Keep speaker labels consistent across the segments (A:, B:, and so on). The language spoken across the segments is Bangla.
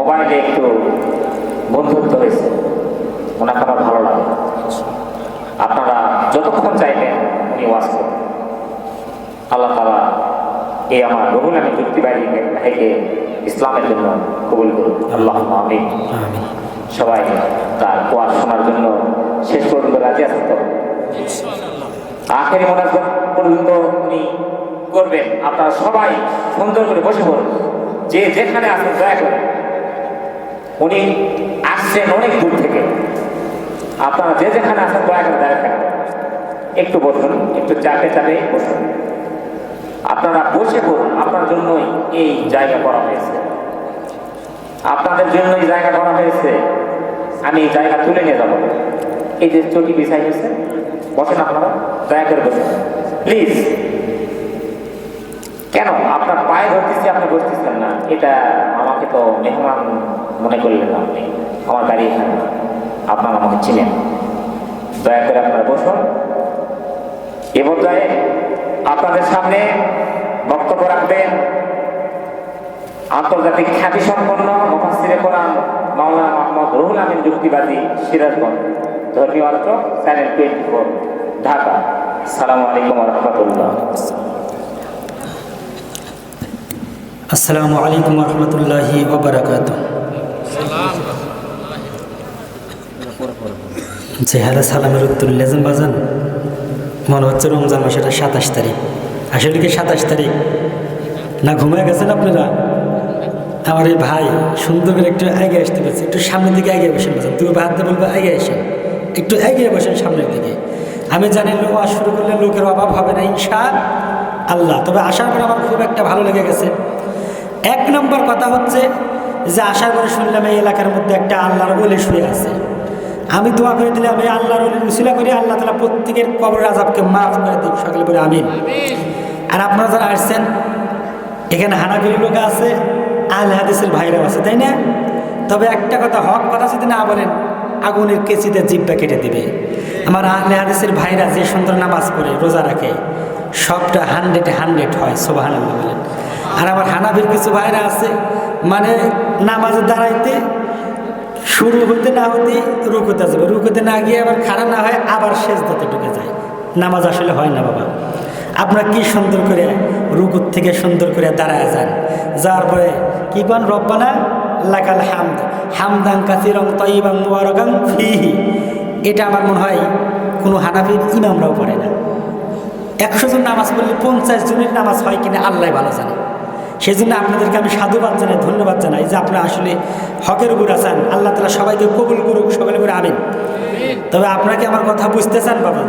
A: মোবাইলে একটু বন্ধুত্ব হয়েছে, ওনাকে আমার ভালো লাগে। আপনারা যতক্ষণ চাইবেন উনি ওয়াজ করবেন। আল্লাহ তাআলা এই আমার রুহুল আমিন যুক্তি ভাইকে ইসলামের জন্য কবুল করুন, আল্লাহুম্মা আমিন। সবাই তার ওয়াজ শোনার জন্য শেষ পর্যন্ত রাজি আছেন তো? আখেরি মোনাজাত পর্যন্ত উনি করবেন। আপনারা সবাই সুন্দর করে বসে পড়ুন, যে যেখানে আছেন দয়া করে। উনি আসছেন অনেক দূর থেকে, আপনারা যে যেখানে আছেন দয়া করে দাঁড়িয়ে থাকবেন। একটু বসুন, একটু চাপে চাপে বসুন। আপনারা বসে পড়ুন, আপনার জন্যই এই জায়গা করা হয়েছে, আপনাদের জন্যই জায়গা করা হয়েছে। আমি এই জায়গা তুলে নিয়ে যাবো। এই যে চটি বিছাই হয়েছে, বসেন আপনারা, দয়া করে বসেন প্লিজ। কেন আপনার পায়ে ধরতেছি, আপনি বসতেছেন না? এটা আমাকে তো মেহমান মনে করলেন না আপনি। আমার গাড়ি এখানে, আপনারা আমাকে চিনেন। দয়া করে আপনারা বসুন। এ পর্যায়ে আপনাদের সামনে বক্তব্য রাখবেন আন্তর্জাতিক খ্যাতিসম্পন্ন মুফাসসিরে কোরআন মাওলানা মোহাম্মদ রুহুল আমিন যুক্তিবাদী, সিরাজগঞ্জ, ধর্মীয় আলোচক, চ্যানেল 24, ঢাকা। আসসালামু আলাইকুম ওয়া রাহমাতুল্লাহ।
B: আসসালামু আলাইকুম ওয়া রাহমাতুল্লাহি ওয়া বারাকাতুহু। চেহারা সালামের উত্তর লেজেন বাজান, মনে হচ্ছে রমজান মাসের 27 তারিখ। আসলে কি 27 তারিখ না? ঘুমায় গেছেন আপনারা? আমার এই ভাই সুন্দর করে একটু এগিয়ে আসতে পারছে, একটু সামনের দিকে এগিয়ে বসেন। বাজান তুমি ভাবতে বলবো এগিয়ে আসেন, একটু এগিয়ে বসেন সামনের দিকে। আমি জানি ওয়াজ শুরু করলে লোকের অভাব হবে না ইনশাআল্লাহ। তবে আসার পর আমার খুব একটা ভালো লেগে গেছে। এক নম্বর কথা হচ্ছে যে আসার পরে শুনলাম এই এলাকার মধ্যে একটা আল্লাহর ওলি শুয়ে আছে। আমি দোয়া করে দিলাম এই আল্লাহর ওলির উসিলা করে আল্লাহ তাআলা প্রত্যেকের কবরের আযাবকে মাফ করে দিক, সকলে বলে আমিন। আর আপনারা যারা আসছেন এখানে হানাফির লোক আছে, আহলে হাদিসের ভাইরাও আছে, তাই না? তবে একটা কথা, হক কথা যদি না বলেন আগুনের কেচিতে জিহ্বা কেটে দিবে। আমার আহলে হাদিসের ভাইরা যে সুন্দর নামাজ পড়ে, রোজা রাখে, সবটা 100 হয়, সুবহানাল্লাহ বলেন। আর আমার হানাফির কিছু ভাইরা আছে, মানে নামাজে দাঁড়াইতে শুরু হতে না হতে রুকুতে যাবে, রুকুতে না গিয়ে আবার খাড়া না হয় আবার সেজদাতে ঢুকে যায়। নামাজ আসলে হয় না বাবা। আপনারা কি সুন্দর করে রুকুত থেকে সুন্দর করে দাঁড়ায় যান, যাওয়ার পরে কি কোন রব্বানা লাকাল হামদ হামদান কাসীরান তাইয়িবান মুবারাকান ফীহি। এটা আমার মনে হয় কোনো হানাফির ইমামরাও পড়ে না। 100 জন নামাজ পড়লে 50 জনের নামাজ হয় কিনা আল্লাহ ভালো জানে। সেই জন্য আপনাদেরকে আমি সাধুবাদ জানাই, ধন্যবাদ জানাই যে আপনারা আসলে হকের উপর আছেন। আল্লাহ তাআলা সবাইকে কবুল করুক, সকলে করে আমিন। তবে আপনাকে আমার কথা বুঝতে চান বাবা,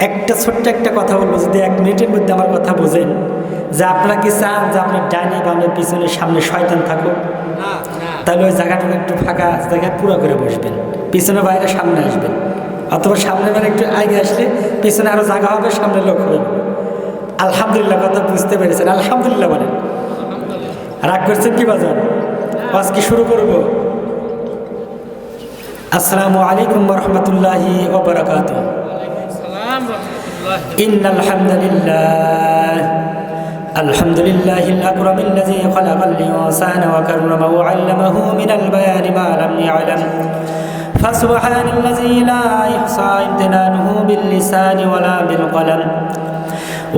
B: একটা ছোট্ট একটা কথা বলবো, যদি 1 মিনিটের মধ্যে আমার কথা বোঝেন, যে আপনারা কি চান যে আপনার ডাইনে বামে পিছনে সামনে শয়তান থাকুক? তাহলে ওই জায়গাটুকু একটু ফাঁকা জায়গায় পুরো করে বসবেন, পিছনে বাইরে সামনে আসবেন, অথবা সামনে বাইরে একটু আগে আসলে পিছনে আরো জায়গা হবে, সামনে লোক হবে। আলহামদুলিল্লাহ, কথা বুঝতে পেরেছেন? আলহামদুলিল্লাহ বলেন। রাগ করছেন কি বাজান? আজ কি শুরু করব? আসসালামু আলাইকুম ওয়া রাহমাতুল্লাহি ওয়া বারাকাতুহু। ইন্নাল হামদুলিল্লাহ আলহামদুলিল্লাহিল আকরামিল্লাযী খালাকাল ইনসানা ওয়া কাররামাহু ওয়া 'আল্লামাহু মিনাল বায়ানি মা লাম ইয়া'লাম। ফাসুবহানাল্লাযী লা ইহসা ইমতিনানুহু বিল লিসানি ওয়া লা বিল কলম।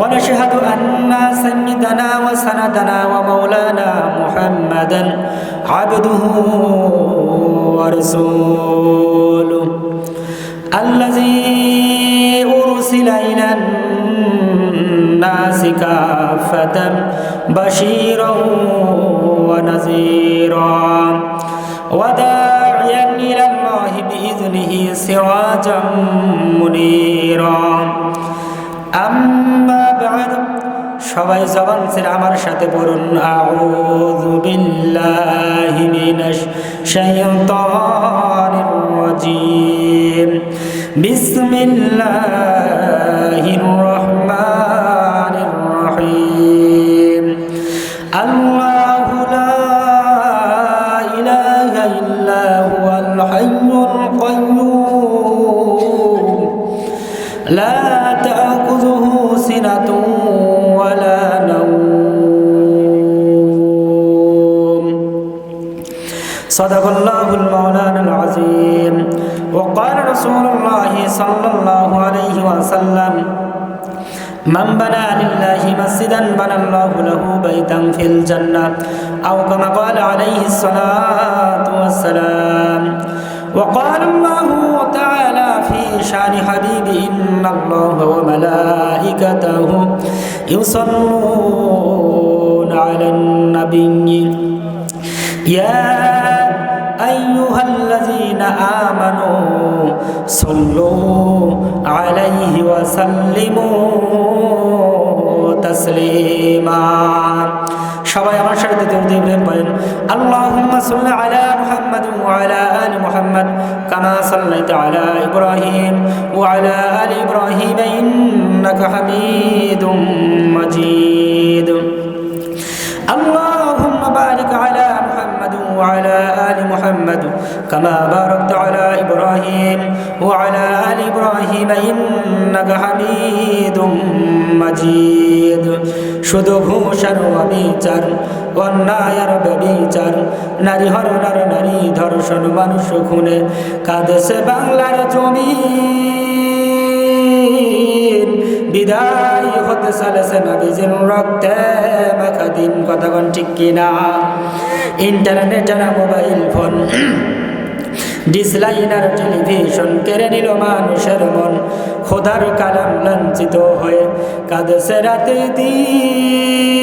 B: ونشهد أن سيدنا وسندنا ومولانا محمدا عبده ورسوله الذي أرسل إلى الناس كافة بشيرا ونذيرا وداعيا إلى الله بإذنه سراجا منيرا আম্মা বা'দ। সবাই জবান ছেড়ে আমার সাথে পড়ুন, আউযু বিল্লাহি মিনাশ শাইতানির রাজীম। বিসমিল্লাহির রহমানির রহিম। আল্লাহু লা ইলাহা ইল্লা হুয়াল হাইয়ুল কাইয়্যুম লা سنة ولا نوم صدق الله المولانا العظيم وقال رسول الله صلى الله عليه وسلم من بنى لله مسجدا بنى الله له بيتا في الجنة أو كما قال عليه الصلاة والسلام وقال الله تعالى في شان حبيبه إن الله وملائكته يصلون على النبي يا أيها الذين آمنوا صلوا عليه وسلموا تسليما সবাই আমার সাথে দরুদ ইব্রাহিম পড়েন আল্লাহুম্মা সাল্লি আলা মুহাম্মাদ ওয়া আলা আলি মুহাম্মাদ কামা সাল্লাইতা আলা ইব্রাহিম ওয়া আলা আলি ইব্রাহিম ইন্নাকা হামিদুম মাজিদ اللهم بارك على محمد وعلى آل محمد كما باركت على إبراهيم وعلى آل إبراهيم إنك حميد مجيد শুধু ঘুষার অবিচার অন্যায়ের ব্যবিচার নারী হরণার নারী ধর্ষণ মানুষ খুনে কাঁদেছে বাংলার জমিন বিদায় হতে চলেছে নবীজির রক্তে মাখা দিন কথাগণ ঠিক কিনা ইন্টারনেট আর মোবাইল ফোন ডিসলাইন আর টেলিভিশন কেড়ে নিল মানুষের মন খোদার কালাম লাঞ্ছিত হয়ে কাঁদেছে রাতে দিন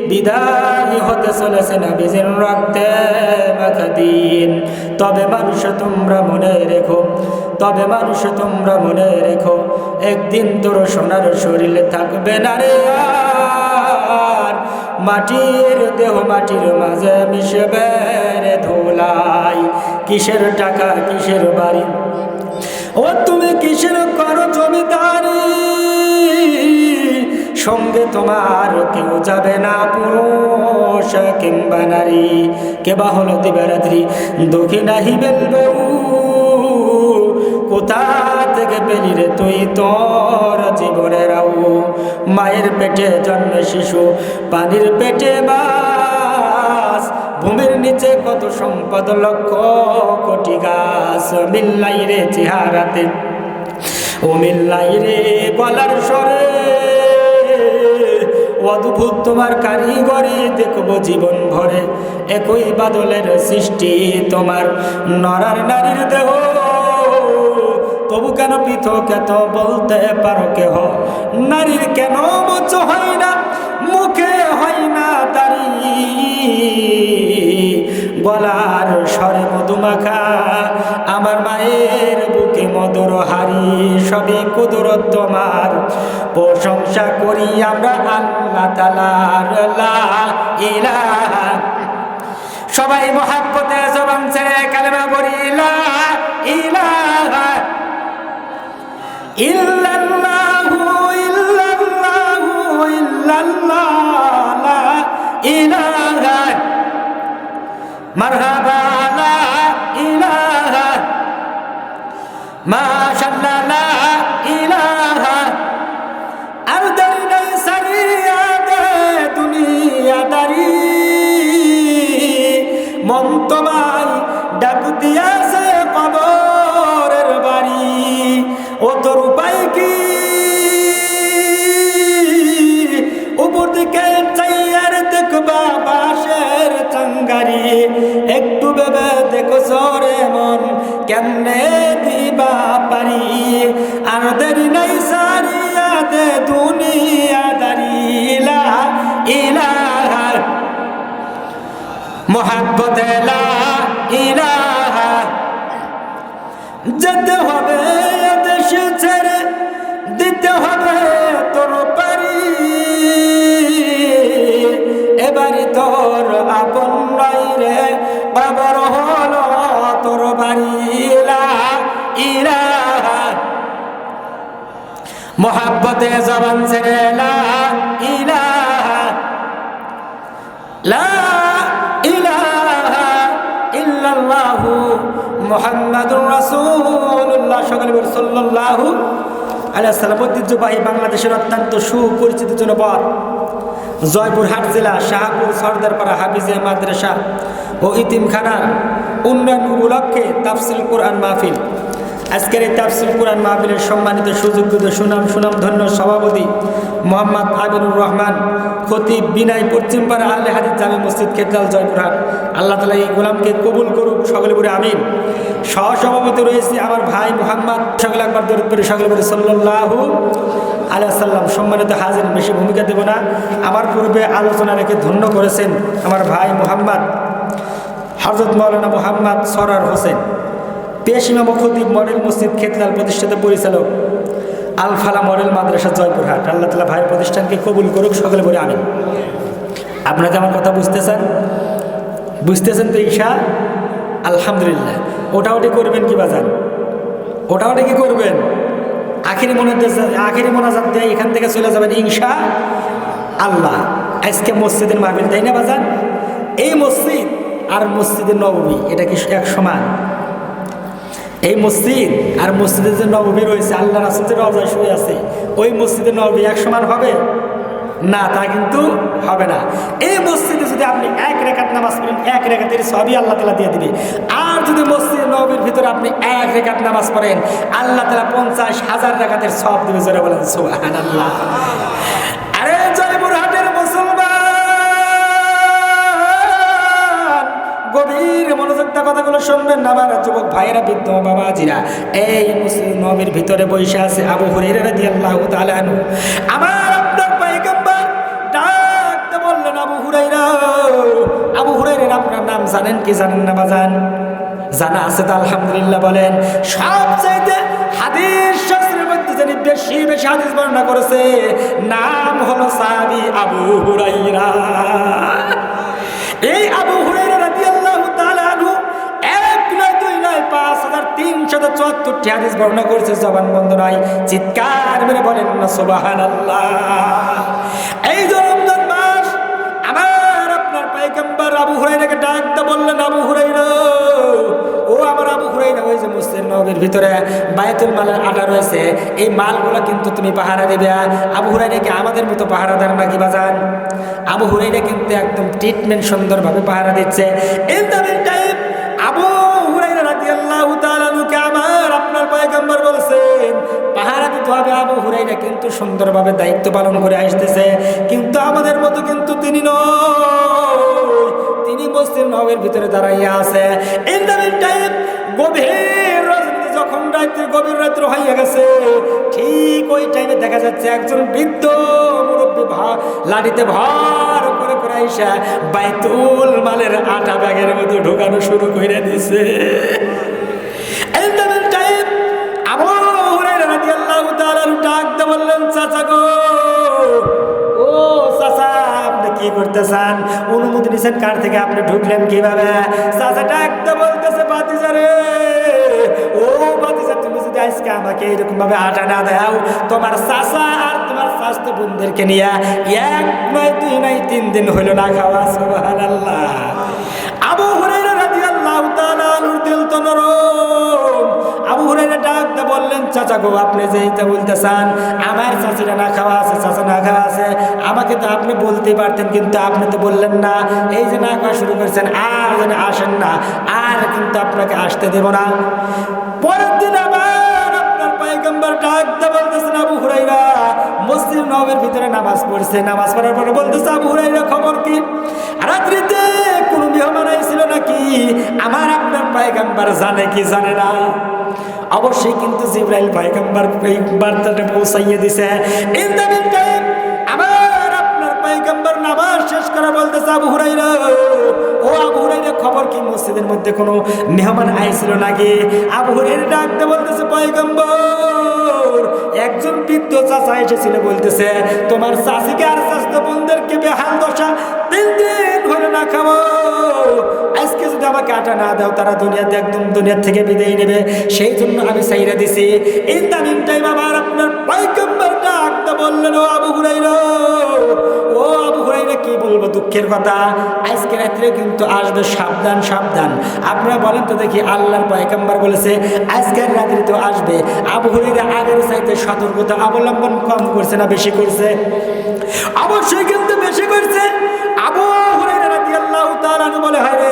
B: বিদায় হতে চলেছে নবীজির রক্তে মাখা দিন তবে মানুষ তোমরা মনে রেখো তবে মানুষ তোমরা মনে রেখো একদিন তোর সোনার শরীরে থাকবে না রে আর মাটির দেহ মাটির মাঝে মিশবে রে ধুলাই কিসের টাকা কিসের বাড়ি ও তুমি কিসের করো জমিদারি সঙ্গে তোমার কেউ যাবে না পুরুষ কিংবা নারী কেবা হলো দিবারাত্রি দক্ষিণা হিবেল বউ কোথা থেকে পেলি রে তুই তোর জীবনের আউ মায়ের পেটে জন্মে শিশু পানির পেটে মাছ ভূমির নিচে কত সম্পদ লক্ষ কোটি গাছ মিল্লাই রে চেহারাতে ও মিল্লাই রে গলার স্বরে অদ্ভুত তোমার কারিগরি দেখবো জীবন ভরে একই বাদলের সৃষ্টি তোমার নরার নারীর দেহ তবু কেন পৃথক এত বলতে পারো কেহ নারীর কেন মোচ হয় না মুখে হয় না দাড়ি গলার স্বরে মধুমাখা আমার মায়ের বুকে মধুর হারি সবই কুদরত তোমার প্রশংসা করি আমরা আল্লাহ তাআলার লা ইলাহা সবাই মহব্বতে জবান ছেড়ে কালেমা পড়ি লা ইলাহা ইল্লাল্লাহু ইল্লাল্লাহু ইল্লাল্লাহ লা ইলাহা মারহাবা লা ইলাহা মাশাআল্লাহ লা ইলাহা আর দেরি নাই সারিয়াতে দুনিয়াদারি মন তোমায় ডাক দিয়াছে কবরের বাড়ি ও তোর উপায় কি উপর দিকে চাইয়ার দেখবা বাঁশের চাঙ্গারি একটু ভেবে দেখো সরে মন কেমনে দিবা পারি আর দেরি নাই সারিয়াতে দুনিয়াদারি লা ইলাহা মোহাব্বতে লা ইলাহা যেতে হবে দেশ ছেড়ে দিতে হবে তোর পারি এবারে তোর আপন নাই রে বাবার হলো তোর বাড়ি লা ইলাহা মোহাব্বতে জবান ছেড়ে লা ইলাহা লা ইলাহা ইল্লাল্লাহু মুহাম্মাদুর রাসূলুল্লাহ সকলে বলেন সাল্লাল্লাহু আলাইহি সাল্লাম। ঐতিহ্যবাহী বাংলাদেশের অত্যন্ত সুপরিচিত জনপদ জয়পুরহাট জেলা শাহপুর সর্দারপাড়া হাফিজিয়া মাদ্রাসা ও ইতিমখানার উন্নয়ন উপলক্ষে তাফসিল কোরআন মাহফিল। আজকের এই তাফসিল কোরআন মাহফিলের সম্মানিত সুযোগ্য সুনামধন্য সভাপতি মোহাম্মদ আমিনুর রহমান, খতিব বিনাই, পশ্চিমপাড়া আহলে হাদিস জামে মসজিদ খেতলাল, জয়পুরহাট। আল্লাহ তাআলা এই গোলামকে কবুল করুক, সকলে বলে আমিন। সহসভাপতি রয়েছে আমার ভাই মোহাম্মদ, সকলে একবার দরুদ পড়ি, সকলে বলে সাল্লাল্লাহু আলাইহি সাল্লাম। সম্মানিত হাজির, বেশি ভূমিকা দেব না। আমার পূর্বে আলোচনা রেখে ধন্য করেছেন আমার ভাই মোহাম্মদ হযরত মাওলানা মোহাম্মদ সরার হোসেন, পেশ ইমাম ও খতিব, মডেল মসজিদ খেতলাল, প্রতিষ্ঠাতা পরিচালক আল ফালা মডেল মাদ্রাসা, জয়পুরহাট। আল্লাহ তাআলা ভাইয়ের প্রতিষ্ঠানকে কবুল করুক, সকলে বলে আমিন। আপনাকে আমার কথা বুঝতেছেন তো ঈশা? আলহামদুলিল্লাহ। ওটা করবেন কি বাজান? ওটা কি করবেন? আখিরি মোনাজাত দিয়ে এখান থেকে চলে যাবেন ইনশা আল্লাহ। আজকে মসজিদের মাহফিল, তাই না বাজান? এই মসজিদ আর মসজিদের নববী এটা কি এক সমান? এই মসজিদ আর মসজিদের যে নববী রয়েছে, আল্লাহ রাসূল যে রওজায় শুয়ে আছে, ওই মসজিদের নববী এক সমান হবে না, তা কিন্তু হবে না। এই মসজিদে যদি আপনি এক রেকাত নামাজ পড়েন, এক রেকাতের সবই আল্লাহ তাআলা দিয়ে দিবে। আর যদি মসজিদ নববীর ভিতরে আপনি এক রেকাত নামাজ পড়েন, আল্লাহ তাআলা 50,000 রেকাতের সব দিবে। জোরে বলেন সুবহানাল্লাহ। আরে জয়পুরহাটের মুসলমান, গভীর মনোযোগ দিয়ে কথাগুলো শুনবেন না। আমার যুবক ভাইয়েরা, বৃদ্ধ বাবাজিরা, এই মুসলিম নবীর ভিতরে বসে আছে আবু হুরায়রা রাদিয়াল্লাহু তাআলা আনহু। আমার আপনার পয়গম্বর ডাকতে বললেন, আবু হুরায়রা, আবু হুরায়রা, আপনার নাম জানেন কি জানেন না বাজান? জানা আছে তো আলহামদুলিল্লাহ বলেন। সবচাইতে হাদিস শাস্ত্রের মধ্যে যিনি বেশি হাদিস বর্ণনা করেছে, নাম হলো সাহাবী আবু হুরায়রা। এই আবু হুরায়রা রাদিয়াল্লাহু তাআলা আনহু 5374টি হাদিস বর্ণনা করেছে। জবান বন্ধ নয়, চিৎকার মেরে বলেন না সুবহানাল্লাহ। এই যে রমজান মাস, আমার আপনার পয়গম্বর আবু হুরায়রাকে ডাকতে বললেন, আবু হুরায়রা, ও আমার আবু হুরায়রা, ওই যে মসজিদ নববীর ভিতরে বায়তুল মালের আটা রয়েছে, এই মালগুলো কিন্তু তুমি পাহারা দেবে। আবু হুরায়রা কি আমাদের মতো পাহারাদার নাকি বাজান? আবু হুরায়রা কিন্তু একদম ট্রিটমেন্ট সুন্দরভাবে পাহারা দিচ্ছে। In the meantime Abu Hurairah রাদিয়াল্লাহু তাআলা আনহুকে আমার আপনার পয়গম্বর বলছেন পাহারা দিতে হবে। আবু হুরায়রা কিন্তু সুন্দরভাবে দায়িত্ব পালন করে আসতেছে, কিন্তু আমাদের মতো কিন্তু তিনি নয়, তিনি মসজিদ নববীর ভিতরে দাঁড়াইয়া আছে। ইন দ্য মিন টাইম গভীর রজনী, যখন গভীর রাত্র হয়ে গেছে, ঠিক ওই টাইমে দেখা যাচ্ছে একজন বৃদ্ধ মুরব্বী লাঠিতে ভর করে আইসা বাইতুল মালের আটা ব্যাগের মধ্যে ঢোকানো শুরু করে দিছে। আবু হুরায়রা রাদিয়াল্লাহু তাআলা ডাকতে বললেন, চাচা গো, ও চাচা, আপনি কি করতেছেন? অনুমতি নিছেন কার থেকে? আপনি ঢুকলেন কিভাবে? চাচা ডাকতে বলতেছে, ভাতিজা রে, ও ভাতিজা, তুমি যদি আজকে আমাকে এরকম ভাবে আটা না দাও, তোমার চাচা আর তোমার স্বাস্থ্য বোনদেরকে নিয়ে 1 নয় 2 নয় 3 দিন হইল না খাওয়া। সুবহানাল্লাহ। আবু হুরায়রা রাদিয়াল্লাহু তাআলা আনহুর দিল তো নরম। আবু হুরায়রা ডাকতে বললেন, চাচা গো, আপনি যে এটা বলতেছেন আমার চাচিরা না খাওয়া আছে, চাচা না খাওয়া আছে, আমাকে তো আপনি বলতে পারতেন, কিন্তু আপনি তো বললেন না। এই যে না খাওয়া শুরু করেছেন, আর যেন আসেন না, আর কিন্তু আপনাকে আসতে দেব না। পরের দিন আবার আপনার পয়গম্বর ডাকতে বলতেছেন, আবু হুরায়রা মসজিদ নববীর ভিতরে নামাজ পড়ছে, নামাজ পড়ার পরে বলতেছে, আবু হুরায়রা খবর কি? রাত্রিতে কোনো মেহমান আইছিল নাকি? আমার আপনার পয়গম্বর জানে কি জানে না? অবশ্যই কিন্তু জিবরাইল পয়গম্বর এই বার্তাটা পৌঁছাইয়ে দিছে। ইন দ্য মিন টাইম আমার আপনার পয়গম্বর নামাজ শেষ করে বলতেছে, আবু হুরায়রা, ও আবু হুরায়রা, খবর কি? মসজিদের মধ্যে কোনো মেহমান আইছিল নাকি? আবু হুরায়রা ডাকতে বলতেছে, পয়গম্বর, একজন বৃদ্ধ চাচা এসেছিল, বলতেছে তোমার চাচিকে আর চাচা বোনদেরকে বেহাল দশা, 3 দিন হলো না খাবো, আজকে যদি আমাকে আটা না দাও, তারা দুনিয়াতে একদম দুনিয়া থেকে বিদায় নেবে, সেই জন্য আমি চাইরা দিছি। ইন দ্য মিন টাইম আমার আপনার পয়গম্বর ডাকতে বললেন, ও আবু হুরায়রা, ও আবু হুরায়রা, কি বলবো দুঃখের কথা, আজকে রাত্রে কিন্তু আসবে, সাবধান সাবধান। আপনারা বলেন তো দেখি, আল্লাহর পয়গম্বর বলেছে আজকের রাত্রে তো আসবে। আবু হুরায়রা আগের চাইতে সতর্কতা অবলম্বন কম করছে না বেশি করছে? অবশ্যই কিন্তু বেশি করছে। আবু হুরায়রা রাদিয়াল্লাহু তাআলা আনহু বলে, হায় রে,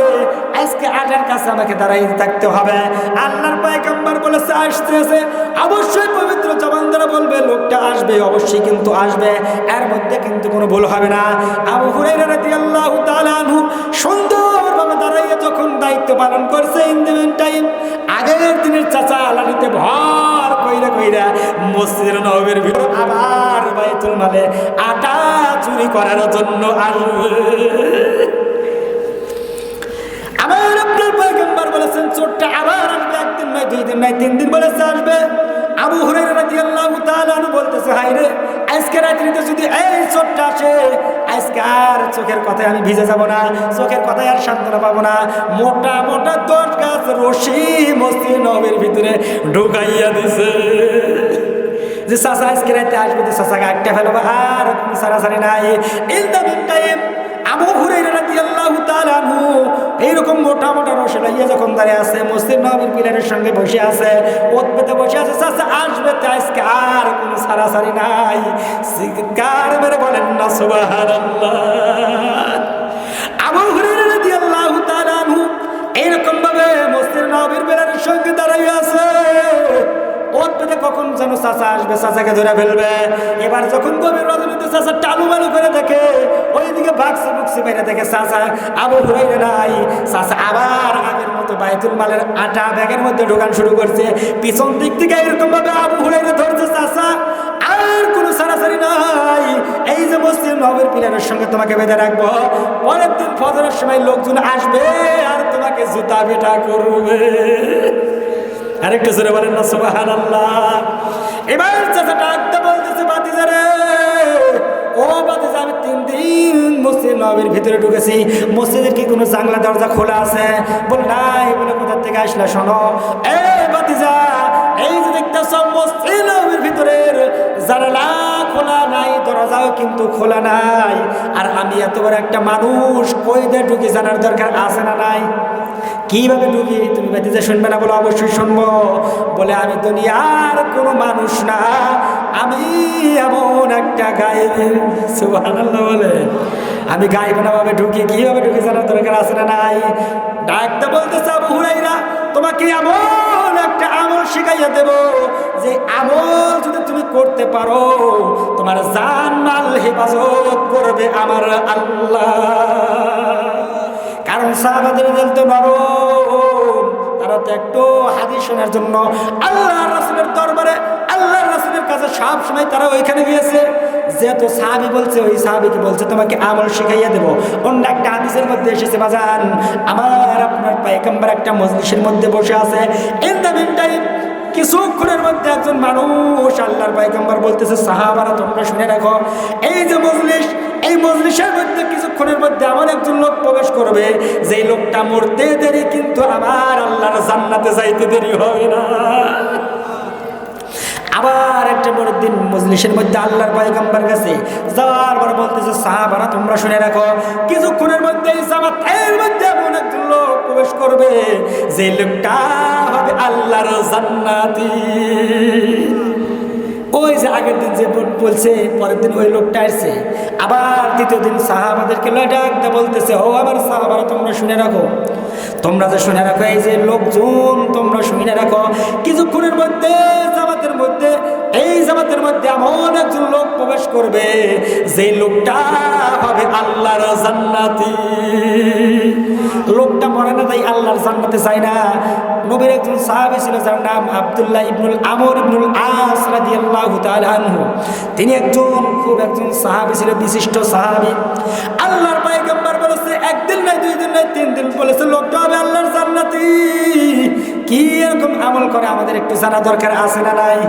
B: আজকে আটার কাছে আমাকে দাঁড়াই থাকতে হবে। আল্লাহর পয়গম্বর বলেছে আসতেছে, অবশ্যই পবিত্র জবান দ্বারা বলবে লোকটা আসবে, অবশ্যই কিন্তু আসবে, এর মধ্যে কিন্তু কোনো ভুল হবে না। আবু হুরায়রা রাদিয়াল্লাহু তাআলা আনহু সুন্দরভাবে দাঁড়াইয়া যখন দায়িত্ব পালন করছে, ইন দ্য মিন টাইম আগের দিনের চাচা আলানিতে ভর কইরা কইরা মসজিদের নববীর ভিতর আবার বাইতুল মালে আটা চুরি করার জন্য আসবে। আমার আপনার পয়গম্বর বলেছেন চোরটা আবার আসবে, একদিন নয়, দুই দিন নয়, তিন দিন বলেছে আসবে। আবু হুরায়রা রাদিয়াল্লাহু তাআলা আনহু বলতেছে, হায় রে, আজকে রাত্রিতে যদি এই চোরটা আসে, আজকে আর চোখের কথায় আমি ভিজে যাব না, চোখের কথায় আর সান্ত্বনা পাবো না। মোটা মোটা 10 গাছ রশি মসজিদ নববীর ভিতরে ঢুকাইয়া দিছে যে চাচা আজকে রাতে আসবে, তো চাচাকে একটা ফেলবো, আর কোনো সারাসারি নাই। In the meantime Abu Hurairah রাদিয়াল্লাহু তাআলা আনহু এইরকম মোটা মোটা রশি লাইয়া যখন দাঁড়িয়ে আছে, মসজিদ নববীর পিলারের সঙ্গে বসে আছে, ওত পেতে বসে আছে, চাচা আসবে তো আজকে আর কোনো সারাসারি নাই। চিৎকার মেরে বলেন না সুবহানাল্লাহ। আবু হুরায়রা রাদিয়াল্লাহু তাআলা আনহু এইরকম ভাবে মসজিদ নববীর পিলারের সঙ্গে দাঁড়িয়ে আছে, ওত পেতে কখন যেন চাচা আসবে, চাচাকে ধরে ফেলবে। এবার যখন গভীর রজনীতে চাচা টালু বালু করে দেখে, ওইদিকে বাক্সি বুকসি বাইরে দেখে চাচা আবু হুরায়রা নাই, চাচা আবার আগের মতো বাইতুল মালের আটা ব্যাগের মধ্যে ঢোকান শুরু করছে। পিছন দিক থেকে এরকম ভাবে আবু হুরায়রা ধরছে, চাচা আর কোনো সারাসারি নাই, এই যে মসজিদ নববীর পিলারের সঙ্গে তোমাকে বেঁধে রাখবো, পরের দিন ফজরের সময় লোকজন আসবে আর তোমাকে জুতা বেটা করবে। আরেকটু জোরে বলেন না সুবহানাল্লাহ। এবার চাচা ডাকতে বলতেছে, বাতিজা রে, ও বাতিজা, আমি 3 দিন মসজিদ নববীর ভিতরে ঢুকেছি, মসজিদের কি কোনো জানলা দরজা খোলা আছে? বল নাই। বলে কোথা থেকে আসলে? শোনো, এই বাতিজা, এই যে দেখতেছ মসজিদ নববীর ভিতরের জানালা খোলা নাই, দরজাও কিন্তু খোলা নাই, আর আমি এত বড় একটা মানুষ, কই দিয়ে ঢুকি জানার দরকার আছে না নাই? কিভাবে ঢুকি? তুমি বাতিজা শুনবে না? বলো অবশ্যই শুনবো। বলে আমি দুনিয়ার কোনো মানুষ না, আমি এমন একটা গায়েব। সুবহানাল্লাহ বলে, আমি গায়েবনা ভাবে ঢুকি, কিভাবে ঢুকি জানার দরকার আছে না নাই? ডাকতে বলতেছে, আবু হুরায়রা, তোমাকে এমন একটা আমল শিখাইয়া দেব, যে আমল যদি তুমি করতে পারো, তোমার জান মাল হেফাজত করবে আমার আল্লাহ। কারণ সাহাবাদের দিল তো নরম, তারা তো একটু হাদিস শোনার জন্য আল্লাহর রাসূলের দরবারে, আল্লাহর রাসূলের কাছে সব সময় তারা ওইখানে গিয়েছে। যেহেতু সাহাবী বলছে, ওই সাহাবীকে বলছে তোমাকে আমল শিখাইয়া দেব। অন্য একটা হাদিসের মধ্যে এসেছে, বাজান আমার আপনার পয়গম্বর একটা মজলিসের মধ্যে বসে আছে, ইন দ্য মিন টাইম কিছুক্ষণের মধ্যে একজন মানুষ, আল্লাহর পয়গম্বর বলতেছে, সাহাবারা তোমরা শুনে রাখো, এই যে মজলিস, এই মজলিসের মধ্যে কিছুক্ষণের মধ্যে এমন একজন লোক প্রবেশ করবে, যেই লোকটা মরতে দেরি কিন্তু আমার আল্লাহর জান্নাতে যাইতে দেরি হবে না। আবার একটা বড় দিন মজলিসের মধ্যে আল্লাহর পয়গম্বর কাছে যাওয়ার পর বলতেছে, সাহাবারা তোমরা শুনে রাখো, কিছুক্ষণের মধ্যে জামাতের মধ্যে এমন একজন লোক প্রবেশ করবে, যে লোকটা হবে আল্লাহর জান্নাতি। ওই যে আগের দিন যে বলছে, পরের দিন ওই লোকটা আসছে। আবার দ্বিতীয় দিন সাহাবাদেরকে ডাকতে বলতেছে, ও আমার সাহাবারা তোমরা শুনে রাখো, তোমরা যে শুনে রাখো, এই যে লোকজন তোমরা শুনে রাখো, কিছুক্ষণের মধ্যে জামাতের মধ্যে, এই জামাতের মধ্যে এমন একজন লোক প্রবেশ করবে, যে লোকটা হবে আল্লাহর জান্নাতি। লোকটা মরে না, তাই আল্লাহর জান্নাতে যায় না। নবীর একজন সাহাবী ছিল, যার নাম আব্দুল্লাহ ইবনুল আমর ইবনুল আস রাদিয়াল্লাহু তাআলা আনহু। তিনি একজন সাহাবী ছিল, বিশিষ্ট সাহাবী। আল্লাহর পয়গম্বর বলেছে, একদিন নয়, দুই দিন নয়, তিন দিন বলেছে লোকটা হবে আল্লাহর জান্নাতি। কি এরকম আমল করে আমাদের একটু জানা দরকার আছে না নাই?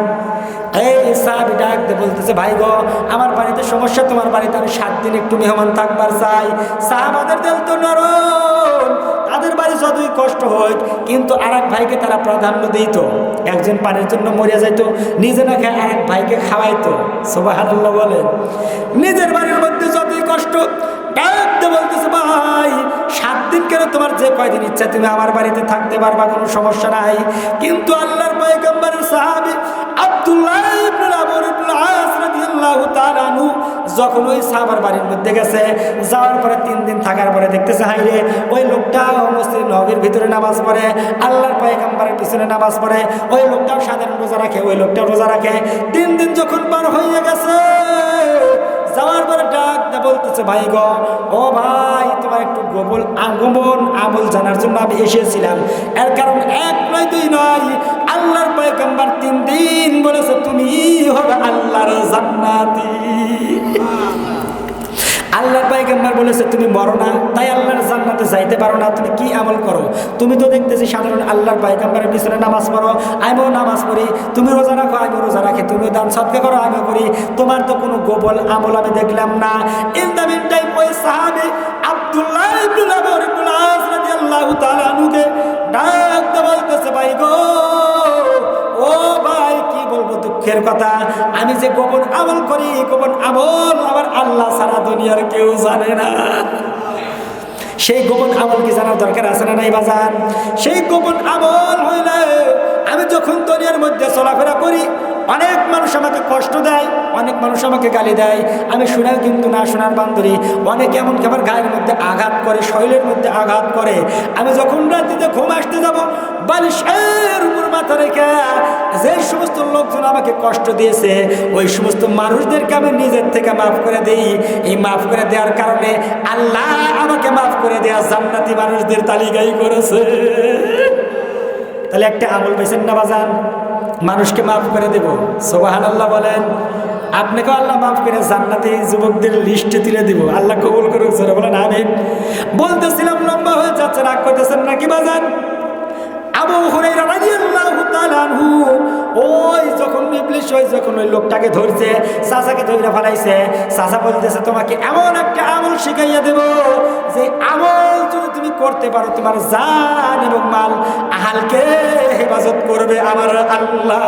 B: এই সাহাবী ডাকতে বলতেছে, ভাই গো, আমার বাড়িতে সমস্যা, তোমার বাড়িতে আমি 7 দিন একটু মেহমান থাকবার চাই। সাহাবাদের দিল তো নরম, তাদের বাড়ি যতই কষ্ট হয়, কিন্তু আরেক ভাইকে তারা প্রাধান্য দিত। একজন পানির জন্য মরে যাইতো, নিজে না খেয়ে আরেক ভাইকে খাওয়াইতো। সুবহানাল্লাহ বলেন। নিজের বাড়ির মধ্যে যতই কষ্ট, ডাকতে বলতেছে, ভাই 7 দিন কেন, তোমার যে কয়দিন ইচ্ছা তুমি আমার বাড়িতে থাকতে পারবা, কোনো সমস্যা নাই। কিন্তু আল্লাহর পয়গম্বরের সাহাবী আব্দুল্লাহ ইবনুল আমর ইবনুল আস রাদিয়াল্লাহু তাআলা আনহু যখন ওই সাহাবার বাড়ির মধ্যে গেছে, যাওয়ার পরে 3 দিন থাকার পরে দেখতেছে হাই রে ওই লোকটাও মসজিদ নববীর ভিতরে নামাজ পড়ে, আল্লাহর পয়গম্বরের পিছনে নামাজ পড়ে, ওই লোকটাও সাধারণ রোজা রাখে, ওই লোকটাও রোজা রাখে। 3 দিন যখন পার হয়ে গেছে, যাওয়ার পরে ডাক দিয়ে বলতেছে ভাই গো, ও ভাই তোমার একটু গোপন আমল জানার জন্য আমি এসেছিলাম। এর কারণ 1 নয় 2 নয়, আল্লাহর পয়গম্বর 3 দিন বলেছে তুমি হবে আল্লাহর জান্নাতি। আল্লাহর পয়গম্বর বলেছে তুমি মরো না, তাই আল্লাহর জান্নাতে যাইতে পারো না, তুমি কি আমল করো? তুমি তো দেখতেছি সাধারণ আল্লাহর পয়গম্বরের পিছনে নামাজ পড়ো, আমিও নামাজ পড়ি, তুমি রোজা রাখো, আমিও রোজা রাখি, তুমি দান সদকা করো, আমিও করি, তোমার তো কোনো গোপন আমল আমি দেখলাম না। ইন দ্য মিন টাইম ওই সাহাবী আব্দুল্লাহ ইবনে আমর ইবনে আস রাদিয়াল্লাহু তাআলা আনহুকে ডাক দিয়ে বলতেছে ভাই গো, ও ভাই কি বলবো দুঃখের কথা, আমি যে গোপন আমল করি, গোপন আমল আমার আল্লাহ ছাড়া দুনিয়ার কেউ জানে না। সেই গোপন আমল কি জানার দরকার আছে না নাই বাজান? সেই গোপন আমল হইলে আমি যখন দুনিয়ার মধ্যে চলাফেরা করি, অনেক মানুষ আমাকে কষ্ট দেয়, অনেক মানুষ আমাকে গালি দেয়, আমি শুনেও কিন্তু না শোনার বান্দরি। অনেকে এমনকি আমার গায়ের মধ্যে আঘাত করে, শরীরের মধ্যে আঘাত করে। আমি যখন রাত্রিতে ঘুম আসতে যাব, বালিশের উপর মাথা রেখে যে সমস্ত লোকজন আমাকে কষ্ট দিয়েছে, ওই সমস্ত মানুষদেরকে আমি নিজের থেকে মাফ করে দিই। এই মাফ করে দেওয়ার কারণে আল্লাহ আমাকে মাফ করে দেওয়া জান্নাতি মানুষদের তালিকাই করেছে। তাহলে একটা আমল পেয়েছেন না বাজান, মানুষকে মাফ করে দেব, সুবহানাল্লাহ বলেন। আপনাকেও আল্লাহ মাফ করে জান্নাতি যুবকদের লিস্টে তুলে দিব, আল্লাহ কবুল করুক, জোরে বলেন আমিন। বলতেছিলাম লম্বা হয়ে যাচ্ছে, রাগ করতেছেন নাকি বাজান? আবু হুরায়রা রাদিয়াল্লাহু তাআলা আনহু ওই যখন ইবলিস যখন ওই লোকটাকে ধরছে, চাচাকে ধরে ফেলাইছে, চাচা বলতেছে তোমাকে এমন একটা আমল শিখাইয়া দেব যে আমল যদি তুমি করতে পারো, তোমার জান এবং মাল আহালকে হেফাজত করবে আমার আল্লাহ।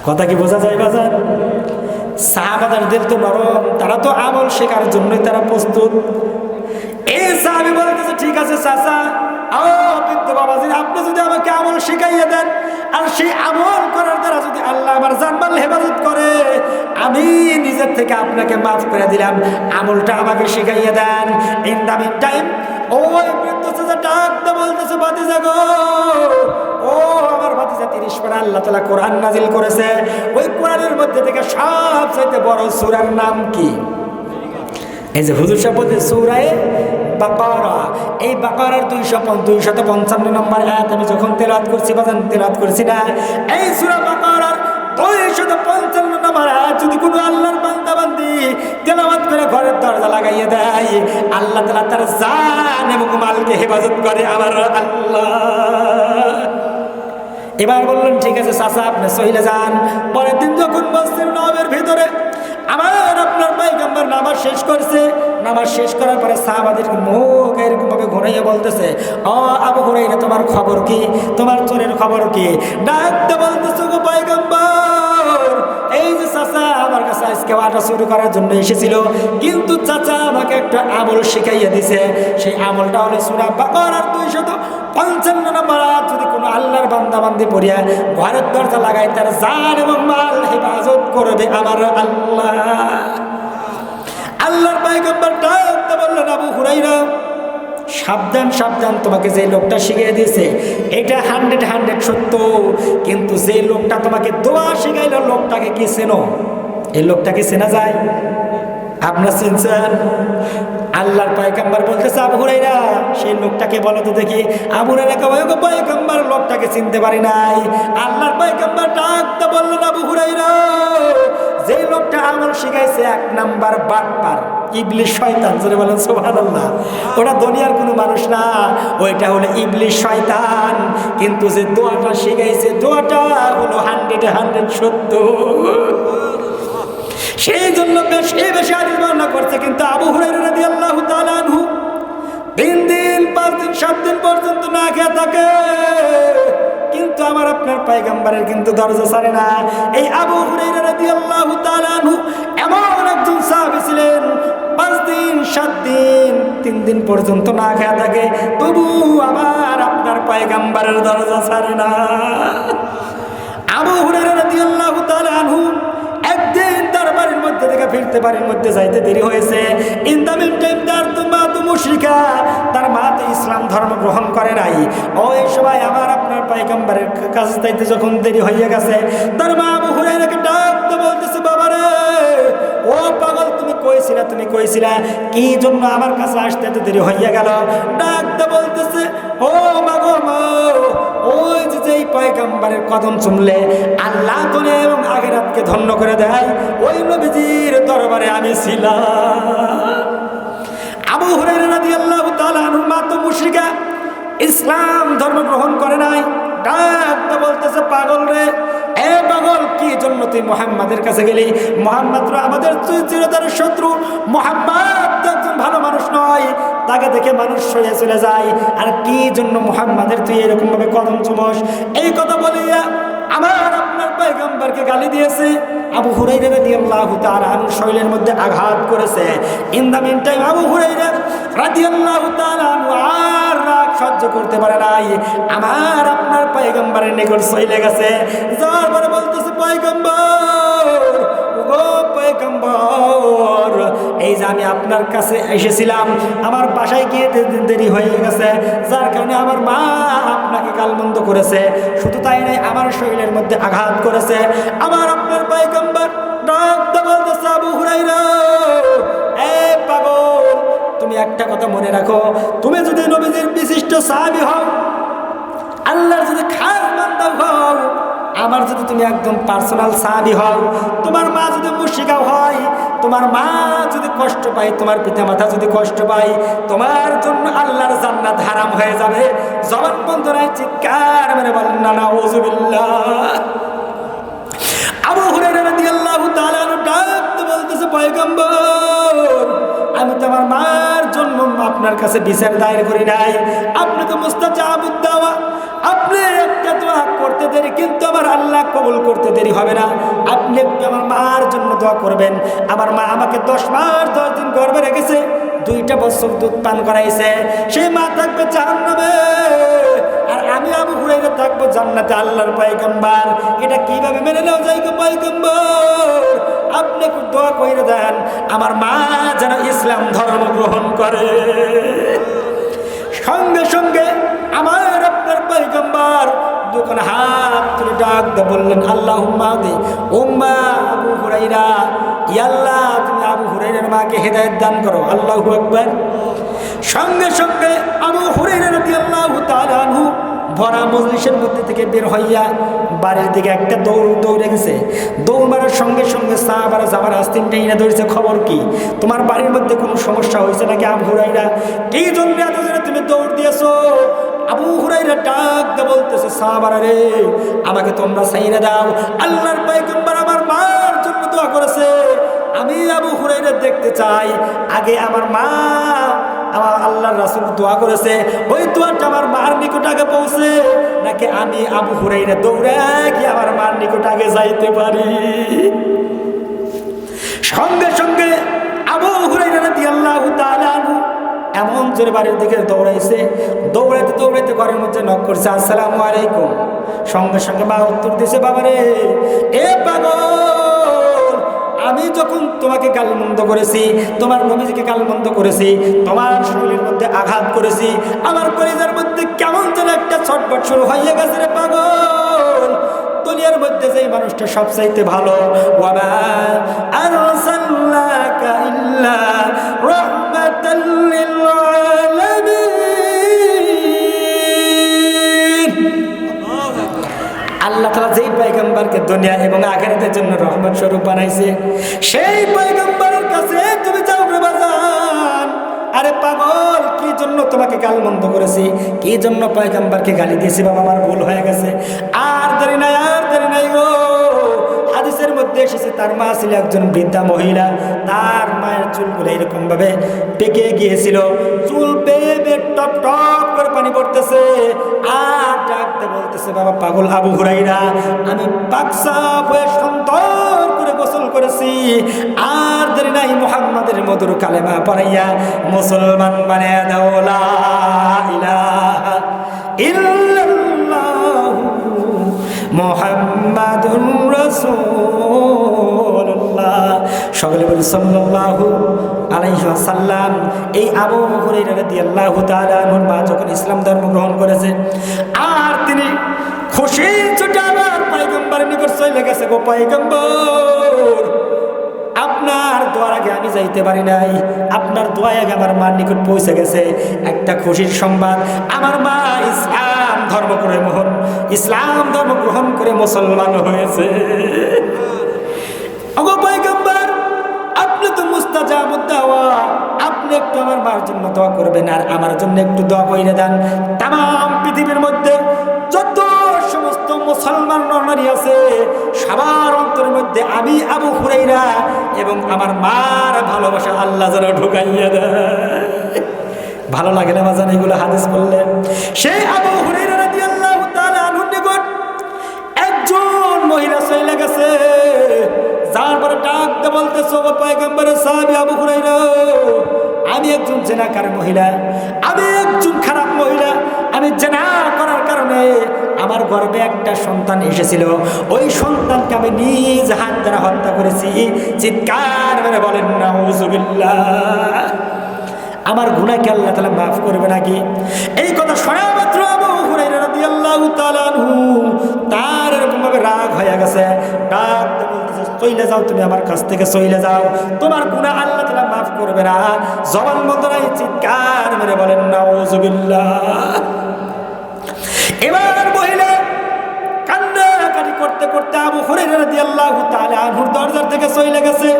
B: কথা কি বোঝা যায় বাজার? সাহাবাদের দিল তো নরম, তারা তো আমল শেখার জন্যই তারা প্রস্তুত। এই সাহাবী বলতেছে ঠিক আছে চাচা, আপনি যদি আমাকে আমল শিখাইয়া দেন, আর সেই আমল করার দ্বারা যদি আল্লাহ আমার জানমাল হেফাজত করে, আমি নিজের থেকে আপনাকে মাফ করে দিলাম, আমলটা আমাকে শিখাইয়া দেন। ইন দ্য মিন টাইম ওই বৃদ্ধ চাচা ডাকতে বলতেছে ভাতিজা গো, ও আমার ভাতিজা 30 পারা আল্লাহ তাআলা কোরআন নাজিল করেছে, ওই কোরআনের মধ্যে থেকে সবচাইতে বড় সূরার নাম কি? এই যে হুজুর সাহেব বলতে সূরায়ে বাকারা, এই বাকারার 255 নম্বর আয়াত আমি যখন তেলাওয়াত করছি বাজান, তেলাওয়াত করছি না, এই সূরা বাকারার 255 নম্বর আয়াত যদি কোনো আল্লাহর বান্দা বান্দি তেলাওয়াত করে ঘরের দরজা লাগাইয়া দেয়, আল্লাহ তাআলা তার জান এবং মালকে হেফাজত করে আমার আল্লাহ। এবার বললেন ঠিক আছে চাচা আপনি চলে যান। পরের দিন যখন মসজিদ নববীর ভিতরে আমার আপনার পয়গম্বর নামাজ শেষ করছে, নামাজ শেষ করার পরে সাহাবাদের মুখ এরকম ভাবে ঘুরাইয়া বলতেছে, ও আবু হুরায়রা তোমার খবর কি, তোমার চোরের খবর কি? ডাকতে বলতেছে গো পয়গম্বর, এই যে চাচা আমার কাছে আজকে আটা চুরি করার জন্য এসেছিল, কিন্তু চাচা আমাকে একটা আমল শিখাইয়া দিছে, সেই আমলটা হলো সূরা বাকারার 255 নম্বর আয়াত যদি কোনো আল্লাহর বান্দা বান্দি পড়িয়া ঘরের দরজা লাগায়, তার জান এবং মাল হেফাজত করবে আমার আল্লাহ। আল্লাহর পয়গম্বর ডাকতে বললেন আবু হুরায়রা সাবধান সাবধান, তোমাকে যে লোকটা শিখিয়ে দিয়েছে এটা 100% সত্য, কিন্তু যে লোকটা তোমাকে দোয়া শিখাইল লোকটাকে কি চেনো? এই লোকটাকে চেনা যায়? আপনার চিনছেন? আল্লাহর পয়গম্বর বলতেছে আবু হুরায়রা সেই লোকটাকে বলো তো দেখি। আবু হুরায়রা কয় গো পয়গম্বর লোকটাকে চিনতে পারি নাই। আল্লাহর পয়গম্বর ডাকতে বললেন আবু হুরায়রা যে লোকটা আমল শিখাইছে 1 নাম্বার বাটপার, ইবলিস শয়তান, জোরে বলেন সুবহানাল্লাহ। ওটা দুনিয়ার কোনো মানুষ না, ওইটা হলো ইবলিস শয়তান, কিন্তু যে দোয়াটা শিখাইছে দোয়াটা হলো 100% সত্য। সেই জন্য বেশি হাদিস বর্ণনা করছে। কিন্তু আবু হুরায়রা রাদিয়াল্লাহু তাআলা আনহু 3 দিন 5 দিন 7 দিন পর্যন্ত না খেয়ে থাকে, কিন্তু আমার আপনার পয়গম্বরের কিন্তু দরজা ছাড়ে না। এই আবু হুরায়রা রাদিয়াল্লাহু তাআলা আনহু এমন একজন সাহাবী ছিলেন 5 দিন 7 দিন 3 দিন পর্যন্ত না খেয়ে থাকে, তবু আমার আপনার পয়গম্বরের দরজা ছাড়ে না। আবু হুরায়রা রাদিয়াল্লাহু তাআলা আনহু একদিন তার থেকে ফিরতে বাড়ির মধ্যে যাইতে দেরি হয়েছে। ইন দ্য মিন টাইম তার মুশরিকা, তার মা তো ইসলাম ধর্ম গ্রহণ করে নাই। ওই সময় আমার আপনার পয়গম্বরের কাছে যাইতে যখন দেরি হয়ে গেছে, তার মা আবু হুরায়রাকে ডাকতে বলতেছে, বাবা রে ও পাগল, তুমি কইছিলা কি জন্য আমার কাছে আসতে এত দেরি হইয়া গেল? ডাকতে বলতেছে, ও মাগো মা, ওই যে পয়গম্বরের কদম চুমলে আল্লাহ দুনিয়া এবং আখিরাতকে ধন্য করে দেয়, ওই নবীজির দরবারে আমি ছিলাম। আবু হুরায়রা রাদিয়াল্লাহু তাআলা আনহু মা তো মুশরিকা, ইসলাম ধর্ম গ্রহণ করে নাই। ডাকতে বলতেছে, পাগল রে, এ পাগল, কি জন্য তুই মুহাম্মাদের কাছে গেলি? মুহাম্মদ আমাদের চিরতর শত্রু। মুহাম্মদ একজন ভালো মানুষ নয়, তাকে দেখে মানুষ সরে চলে যায়। আর কি জন্য মুহাম্মাদের তুই এরকম ভাবে কদম চুমস? এই কথা বলিয়া আমার আপনার পয়গম্বরকে গালি দিয়েছে। আবু হুরায়রা রাদিয়াল্লাহু তাআলা আনহু শরীরের মধ্যে আঘাত করেছে। In the meantime Abu Hurairah রাদিয়াল্লাহু তাআলা আনহু আর রাগ সহ্য করতে পারে নাই, আমার আপনার পয়গম্বরের নিকট চলে গেছে। যাওয়ার পরে বলতেছে, পয়গম্বর, ও পয়গম্বর, এই যে আমি আপনার কাছে এসেছিলাম, আমার বাসায় গিয়ে দেরি হয়ে গেছে, যার কারণে আমার মা আপনাকে গালমন্দ করেছে। শুধু তাই নয়, আমার শরীরের মধ্যে আঘাত করেছে। আমার আপনার পয়গম্বর ডাকতে বলতেছে, আবু হুরায়রা, এ পাগল, তুমি একটা কথা মনে রাখো, তুমি যদি নবীজির বিশিষ্ট সাহাবী হও, আল্লাহর যদি খাস বান্দা হও, আমার যদি তুমি একদম পার্সোনাল সাহাবী হও, তোমার মা যদি মুশরিকা হয়, তোমার মা যদি কষ্ট পায়, তোমার পিতামাতা যদি কষ্ট পায়, তোমার জন্য আল্লাহর জান্নাত হারাম হয়ে যাবে। জবান বন্ধ নাই, চিৎকার মেরে বলেন না নাউযুবিল্লাহ। আবু হুরায়রা রাদিয়াল্লাহু তাআলা আনহু ডাকতে বলতেছে, পয়গম্বর, আমি তো আমার মার জন্য আপনার কাছে বিচার দায়ের করি নাই, আপনি তো মুস্তাজাবুদ দাওয়া, আপনি একটা দোয়া করতে দেরি, কিন্তু আমার আল্লাহ কবুল করতে দেরি হবে না। আপনি একটু আমার মার জন্য দোয়া করবেন। আমার মা আমাকে 10 মাস 10 দিন গর্ভে রেখেছে, 2টা বছর দুধ পান করাইছে, সেই মা থাকবে জাহান্নামে, আর আমি আবু হুরায়রা থাকবো জান্নাতে। আল্লাহর পয়গম্বর, এটা কিভাবে মেনে নেওয়া যায় গো পয়গম্বর? আপনি একটু দোয়া কইরা দেন, আমার মা যেন ইসলাম ধর্ম গ্রহণ করে। সঙ্গে সঙ্গে আমার আপনার পয়গম্বর দুখানা হাত তুলে ডাক দিয়ে বললেন, আল্লাহুম্মা দি উম্মা আবু হুরায়রা, ইয়া আল্লাহ, তুমি আবু হুরায়রার মাকে হেদায়েত দান করো। আল্লাহু আকবার। সঙ্গে সঙ্গে আবু হুরায়রা রাদিয়াল্লাহু তাআলা আনহু ভরা মজলিসের মধ্যে থেকে বের হইয়া বাড়ির দিকে একটা দৌড়ে গেছে। দৌড় মারার সঙ্গে সঙ্গে সাহাবারা যাবার আস্তিন টেনে ধরেছে, খবর কি, তোমার বাড়ির মধ্যে কোনো সমস্যা হয়েছে নাকি আবু হুরায়রা? কি জন্য এত জোরে তুমি দৌড় দিয়েছো? আবু হুরায়রা ডাক দিয়ে বলতেছে, সাহাবারা রে, আমাকে তোমরা ছাইড়া দাও, আল্লাহর পয়গম্বর আমার মার জন্য দোয়া করেছে, আমি আবু হুরায়রা দেখতে চাই, আগে আমার মা, আমার আল্লাহর রাসূল দোয়া করেছে, ওই দোয়াটা আমার মার নিকট আগে পৌঁছে, নাকি আমি আবু হুরায়রা দৌড়ে গিয়ে আমার মার নিকট আগে যাইতে পারি? সঙ্গে সঙ্গে আবু হুরায়রা রাদিয়াল্লাহু তাআলা আনহু এমন জোরে বাড়ির দিকে দৌড়াইছে, দৌড়াইতে দৌড়াইতে ঘরের মধ্যে নক করছে, আসসালামু আলাইকুম। সঙ্গে সঙ্গে মা উত্তর দিয়েছে, বাবারে, এ পাগল, আমি যখন তোমাকে গালমন্দ করেছি, তোমার নবীজিকে গালমন্দ করেছি, তোমার শরীরের মধ্যে আঘাত করেছি, আমার কলিজার মধ্যে কেমন যেন একটা ছটফট শুরু হয়ে গেছে রে পাগল। দুনিয়ার মধ্যে যে মানুষটা সবচাইতে ভালো, ওয়ামা আরসালনাকা ইল্লা রাহমাতাল লিল আলামিন। আল্লাহ তাআলা যেই পয়গম্বরকে দুনিয়া এবং আখিরাতের জন্য রহমত স্বরূপ বানাইছে, সেই পয়গম্বরের কাছে তুমি যাও রে বাজান। আরে পাগল, কি জন্য তোমাকে গালমন্দ করেছি, কি জন্য পয়গম্বরকে গালি দিয়েছি? বাবা, আমার ভুল হয়ে গেছে, আর দেরি নাই, আর দেরি নাই গো। হাদিসের মধ্যে এসেছে, তার মা ছিল একজন বৃদ্ধা মহিলা, তার মায়ের চুলগুলো এরকম ভাবে পেকে গিয়েছিল, চুল বেয়ে টপ টপ করে পানি পড়তেছে, আর ডাকতে বলতেছে, বাবা পাগল আবু হুরায়রা, আমি পাকসাপ হয়ে সুন্দর করে গোসল করেছি, আর দেরি নাই, মুহাম্মাদের মধুর কালেমা পড়াইয়া মুসলমান বানিয়ে দাও, লা ইলাহা ইল্লাল্লাহু মুহাম্মাদুর রাসূলুল্লাহ। সকলে রাসূল সাল্লাল্লাহু আলাইহি ওয়াসাল্লাম এই আবু হুরায়রা রাদিয়াল্লাহু তাআলা আনহুর মা যখন ইসলাম ধর্ম গ্রহণ করেছে, আর তিনি খুশি ছুটে আবার পয়গম্বরের নিকট চলে গেছে। গো পয়গম্বর, আপনার দোয়ার আগে আমি যাইতে পারি নাই, আপনার দোয়া আগে আমার মার নিকট পৌঁছে গেছে একটা খুশির সংবাদ। আমার মা ইসলাম ধর্ম গ্রহণ করে মুসলমান হয়েছে। ওগো পয়গম্বর, আপনি তো মুস্তাজাবুদ দাওয়া, আপনি একটু আমার মার জন্য দোয়া করবেন আর আমার জন্য একটু দোয়া কইরে দেন। তাম পৃথিবীর মধ্যে যত সমস্ত মুসলমান নরনারী আছে সবার অন্তরের মধ্যে আমি আবু হুরায়রা এবং আমার মার ভালোবাসা আল্লাহ যেন ঢুকাইয়া দেয়। ভালো লাগে না বাজান এগুলো হাদিস বললে? সেই আবু হুরায়রা রাদিয়াল্লাহু তাআলা আনহুর নিকট একজন মহিলা চলে গেছে, যার পরে ডাক দিয়ে বলতেছে, ও পয়গম্বরের সাহাবী আবু হুরায়রা, আমি একজন জেনাকার মহিলা, আমি একজন খারাপ মহিলা, আমি জেনা করার কারণে আমার গর্ভে একটা সন্তান এসেছিল, ওই সন্তানকে আমি নিজ হাত দ্বারা হত্যা করেছি। চিৎকার মেরে বলেন নাউযুবিল্লাহ। আমার গুনাহ কি আল্লাহ তাআলা মাফ করবে নাকি? এই কথা শোনা মাত্র আবু হুরায়রা রাদিয়াল্লাহু তাআলা আনহু তার এরকম ভাবে রাগ হয়ে গেছে, ডাক দিয়ে বলতেছে, চলে যাও, তুমি আমার কাছ থেকে চলে যাও, তোমার গুনাহ আল্লাহ তাআলা মাফ করবে না। জবান বন্ধ নাই, চিৎকার মেরে বলেন নাউযুবিল্লাহ। এবার মহিলা কান্নাকাটি করতে করতে আবু হুরায়রা রাদিয়াল্লাহু তাআলা আনহুর দরজার থেকে চলে গেছে।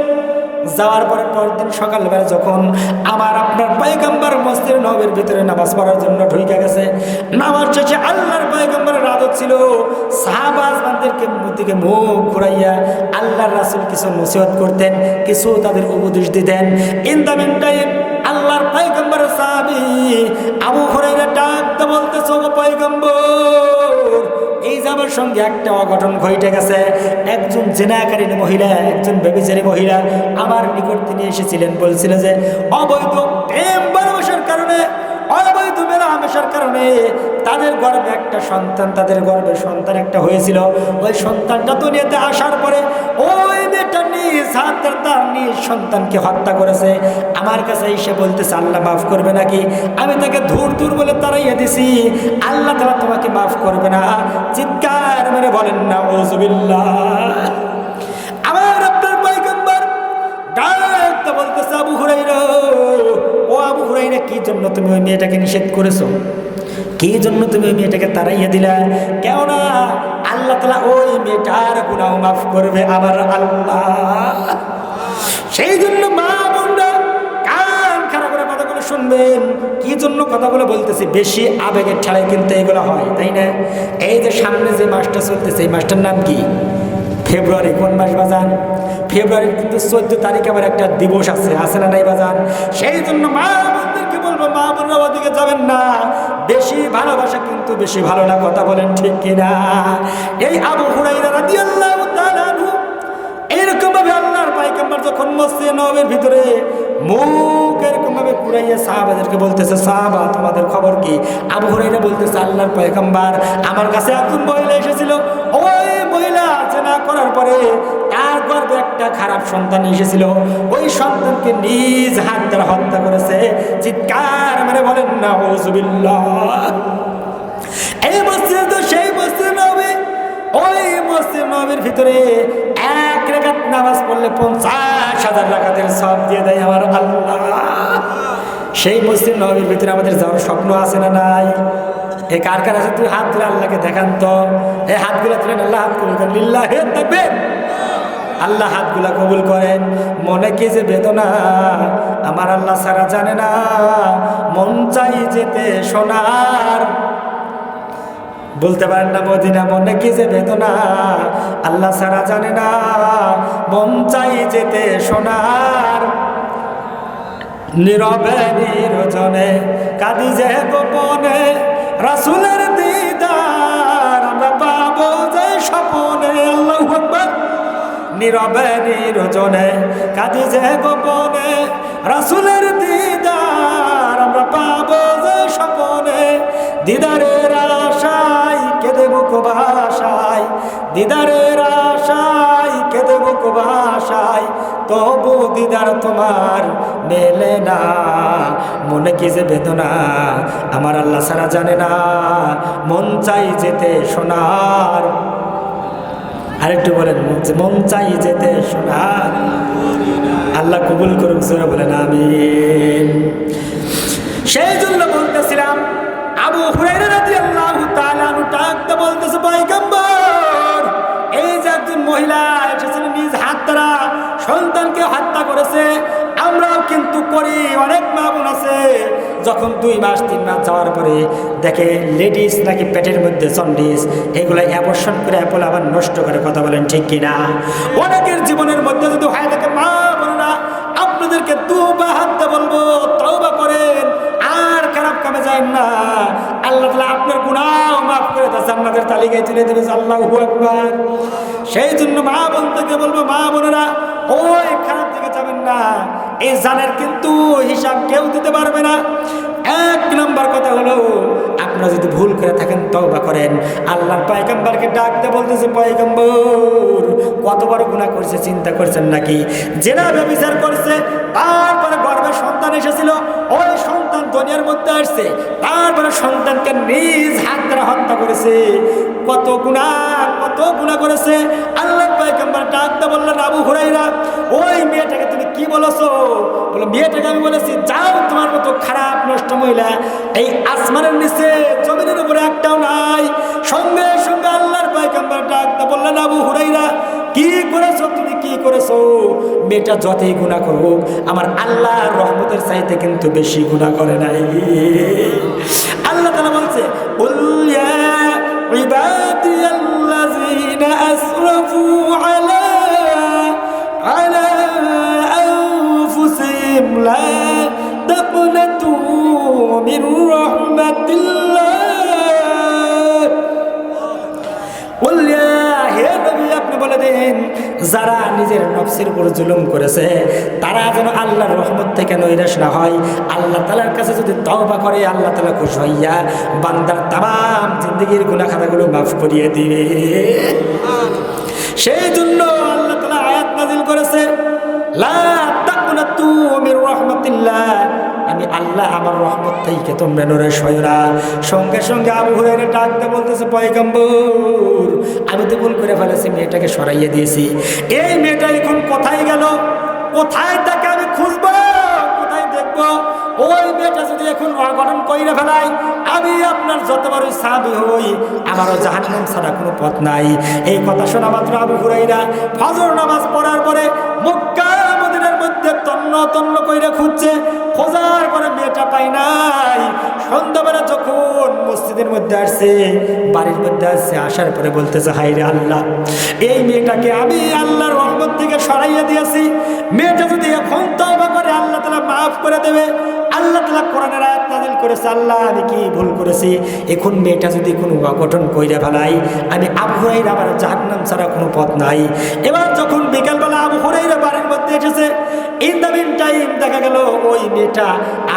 B: যাওয়ার পরে পরদিন সকালবেলা যখন আমার আপনার পয়গম্বর মসজিদ নববীর ভিতরে নামাজ পড়ার জন্য ঢুকে গেছে, নামাজ শেষে আল্লাহর পয়গম্বরের আদত ছিল সাহাবাদেরকে দিকে মুখ ঘুরাইয়া আল্লাহর রাসূল কিছু নসিহত করতেন, কিছু তাদের উপদেশ দিতেন। ইন দ্য মিন টাইম আল্লাহর পয়গম্বরের সাহাবী আবু হুরায়রা ডাকতে বলতেছে, ও পয়গম্বর, এই যাবার সঙ্গে একটা অঘটন ঘটে গেছে। একজন জেনাকারী মহিলা, একজন ব্যভিচারী মহিলা আমার নিকট তিনি এসেছিলেন, বলছিল যে অবৈধ প্রেম ভালোবাসার কারণে, অবৈধ মেলামেশার কারণে তাদের গর্ভে একটা সন্তান, তাদের গর্ভে সন্তান একটা হয়েছিল। ওই সন্তানটা দুনিয়াতে আসার পরে ওই মেয়েটা নিজ হাতে তার নিজ সন্তানকে হত্যা করেছে। আমার কাছে এসে বলতেছে, আল্লাহ মাফ করবে নাকি? আমি তাকে ধুর ধুর বলে তাড়াইয়া দিছি, আল্লাহ তাআলা তোমাকে মাফ করবে না। চিৎকার মেরে বলেন নাউযুবিল্লাহ। আমার আপনার পয়গম্বর ডাকতে বলতেছে, আবু হুরায়রা, ও আবু হুরায়রা, কি জন্য তুমি ওই মেয়েটাকে নিষেধ করেছো? কি জন্য তুমি ওই মেয়েটাকে তাড়াইয়া দিলা? কেননা আল্লাহ তাআলা ওই মেয়েটার গুনাহ মাফ করবে আমার আল্লাহ। সেই জন্য মা বোনরা কান খারাপ করে কথাগুলো শুনবেন। কি জন্য কথাগুলো বলতেছি? বেশি আবেগের ঠেলায় কিন্তু এগুলো হয়, তাই না? এই যে সামনে যে মাসটা চলতেছে, এই মাসটার নাম কি? ফেব্রুয়ারি। কোন মাস বাজান? ফেব্রুয়ারির কিন্তু 14 তারিখ আবার একটা দিবস আছে না নাই বাজান? সেই জন্য মা বোনদেরকে বলবো, মা বোনরা ওদিকে যাবেন না। বেশি ভালোবাসা কিন্তু বেশি ভালো না, কথা বলেন ঠিক কিনা? এই আবু হুরায়রা রাদিয়াল্লাহু তাআলা আনহু এরকম ভাবে আল্লাহর পয়গম্বর যখন মসজিদে নববীর ভিতরে মুখ এরকম ভাবে ঘুরাইয়া সাহাবাদেরকে বলতেছে, সাহাবা তোমাদের খবর কি? আবু হুরায়রা বলতেছে, আল্লাহর পয়গম্বর, আমার কাছে একজন মহিলা এসেছিল, ওই মহিলা জেনা করার পরে তার গর্ভে একটা খারাপ সন্তান এসেছিল, ওই সন্তানকে নিজ হাত দ্বারা হত্যা করেছে। চিৎকার মেরে বলেন নাউযুবিল্লাহ। এই মসজিদ তো সেই মসজিদ নববী, ওই মসজিদ নববীর ভিতরে এক রাকাত নামাজ পড়লে 50,000 রাকাতের সওয়াব দিয়ে দেয় আমার আল্লাহ। সেই মসজিদ নববীর ভিতরে আমাদের যাওয়ার স্বপ্ন আছে না নাই? এই কার কার আছে? তুই হাত তুলে আল্লাহকে দেখান তো। এই হাতগুলো তুলেন, আল্লাহ হাত কবুল করেন, লিল্লাহি তাকবীর। আল্লাহ হাতগুলা কবুল করেন। মনে কি যে বেদনা আমার আল্লাহ সারা জানে না, মন চাই যেতে সোনার, বলতে পারেন না মদিনা, মনে কি যে বেদনা আল্লাহ সারা জানে না, মন চাই যেতে সোনার। নীরবে নির্জনে কাঁদি যে গোপনে, রাসূলের দিদার আমরা পাবো যে স্বপনে। আল্লাহু আকবার। নীরবে নির্জনে কাঁদি যে গোপনে, রাসূলের দিদার আমরা পাবো যে স্বপনে। দিদারের আশায় কেঁদে বুক ভাষায়, দিদারের আশায় কেঁদে বুক ভাষায়, তবু দিদার তোমার মেলে না, মনে কি যে বেদনা আমার আল্লাহ ছাড়া জানে না, মন চাই যেতে সোনার, আরেকটু বলেন মন চাই যেতে সোনার। আল্লাহ কবুল করুক, জোরে বলেন আমিন। সেই জন্য বলতেছিলাম আবু হুরায়রা রাদিয়াল্লাহু তাআলা আনহু ডাকতে বলতেছে, পয়গম্বর এই যে একজন মহিলা এসেছেন নিজ হাত দ্বারা সন্তানকে হত্যা করেছে, আমরাও কিন্তু করি, অনেক মা বোন আছে যখন 2 মাস 3 মাস যাওয়ার পরে দেখে লেডিস নাকি পেটের মধ্যে জন্ডিস, এগুলো অ্যাবর্শন করে অ্যাপল আবার নষ্ট করে, কথা বলেন ঠিক কিনা? অনেকের জীবনের মধ্যে যদি হয় থাকে, মা বোনেরা আপনাদেরকে দুবা হাতে বলবো, তওবা করেন আর খারাপ কামে যায় না, আল্লাহ তাআলা আপনার গুনাহ মাফ করে তা জান্নাতের তালিকায় তুলে দেবে। আল্লাহু আকবার। সেই জন্য মা বোনদেরকে বলবো, মা বোনেরা ওই খারাপ দিকে যাবেন না, এই জানের কিন্তু হিসাব কেউ দিতে পারবে না। 1 নম্বর কথা হলো আপনারা যদি ভুল করে থাকেন তওবা করেন। আল্লাহর পয়গম্বরকে ডাকতে বলতেছে, পয়গম্বর কত বড় গুনাহ করছে চিন্তা করছেন নাকি? জেনা ব্যভিচার করছে, তারপরে গর্ভে সন্তান এসেছিল, ওই সন্তান দুনিয়ার মধ্যে আসছে, তারপরে সন্তানকে নিজ হাত দ্বারা হত্যা করেছে, কত গুনাহ করেছে। আল্লাহর পয়গম্বর ডাকতে বললেন, আবু হুরায়রা ওই মেয়েটাকে তুমি কি বলেছো? বলে মেয়েটাকে আমি বলেছি, যাও তোমার মতো খারাপ নষ্ট মহিলা এই আসমানের নিচে জমিনের উপরে একটাও নাই। সঙ্গে সঙ্গে আল্লাহর পয়গম্বর ডাকতে বললেন, আবু হুরায়রা কি করেছো তুমি, কি করেছো? মেয়েটা যতই গুনাহ করুক আমার আল্লাহর রহমতের চাইতে কিন্তু বেশি গুনাহ করে নাই। আল্লাহ তাআলা বলছে, কুল ইয়া ইবাদিয়াল্লাযীনা আসরাফু আলা আনফুসিহিম লা তাকনাতু মির রাহমাতিল্লাহ। আপনি বলে দেন, যারা নিজের নফসের উপর জুলুম করেছে তারা যেন আল্লাহর রহমত থেকে নৈরাশ না হয়। আল্লাহ তাআলার কাছে যদি তওবা করে আল্লাহ তাআলা খুশি হইয়া বান্দার তামাম জিন্দেগির গুনাহ খাতাগুলো মাফ করিয়ে দিবে। সেই জন্য আল্লাহ তাআলা আয়াত নাযিল করেছে, লা তাকনাতু মির রাহমাতিল্লাহ, আমি আল্লাহ আমার রহমত থেকে তোমরা নৈরাশ হয়ো না। সঙ্গে সঙ্গে আবু হুরায়রা ডাকতে বলতেছে, পয়গম্বর আমি তো ভুল করে ফেলেছি, মেয়েটাকে সরাইয়ে দিয়েছি, এই মেয়েটা এখন কোথায় গেল? কোথায় তাকে আমি খুঁজবো, কোথায় দেখবো? ওই মেয়েটা যদি এখন অঘটন কইরা ফেলাই, আমি আপনার যতবারই সাহাবী হই আমারও জাহান্নাম ছাড়া কোনো পথ নাই। এই কথা শোনা মাত্র আবু হুরায়রা ফজর নামাজ পড়ার পরে মক্কা মদিনার মধ্যে তন্ন তন্ন কইরা খুঁজছে, খোঁজার পরে মেয়েটা পাই নাই। সন্ধ্যাবেলা যখন মসজিদের মধ্যে আসছে, বাড়ির মধ্যে আসছে, আসার পরে বলতেছে, হায় রে আল্লাহ, এই মেয়েটাকে আমি আল্লাহর রহমত থেকে সরাইয়া দিয়েছি, মেয়েটা যদি এখন তওবা করে আল্লাহ তাআলা মাফ করে দেবে। আল্লাহ তাআলা কোরআনের আয়াত নাযিল করেছে, আল্লাহ আমি কি ভুল করেছি, এখন মেয়েটা যদি কোনো অঘটন কইরা ফেলাই আমি আবু হুরায়রা আমার জাহান্নাম ছাড়া কোনো পথ নাই। এবার যখন বিকালবেলা আবু হুরায়রা বাড়ির মধ্যে এসেছে, ইন দ্য মিন টাইম দেখা গেল ওই মেয়েটা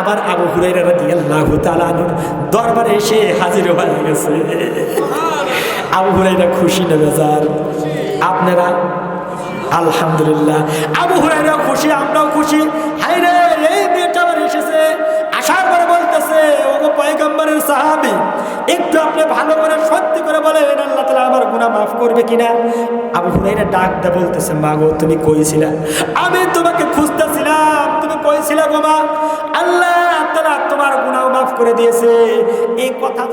B: আবার আবু হুরায়রা রাদিয়াল্লাহু তাআলা আনহুর দরবারে এসে হাজির হয়ে গেছে। আবু হুরায়রা খুশি না বেজার? আপনারা আলহামদুলিল্লাহ, আবু হুরায়রা খুশি, আমরাও খুশি। হায় রে, এই মেয়েটা আবার এসেছে। আসার পরে বলতেছে, ওগো পয়গম্বরের সাহাবী, একটু আপনি ভালো করে সত্যি করে বলেন আল্লাহ তাআলা আমার গুনাহ মাফ করবে কিনা? আবু হুরায়রা ডাক দিয়ে বলতেছে, মা গো তুমি কইছিলা, আমি তোমাকে খুঁজতেছিলাম, তুমি কইছিলা গো মা, আল্লাহ তাআলা তোমার গুনাহ মাফ করে দিয়েছে। এই কথা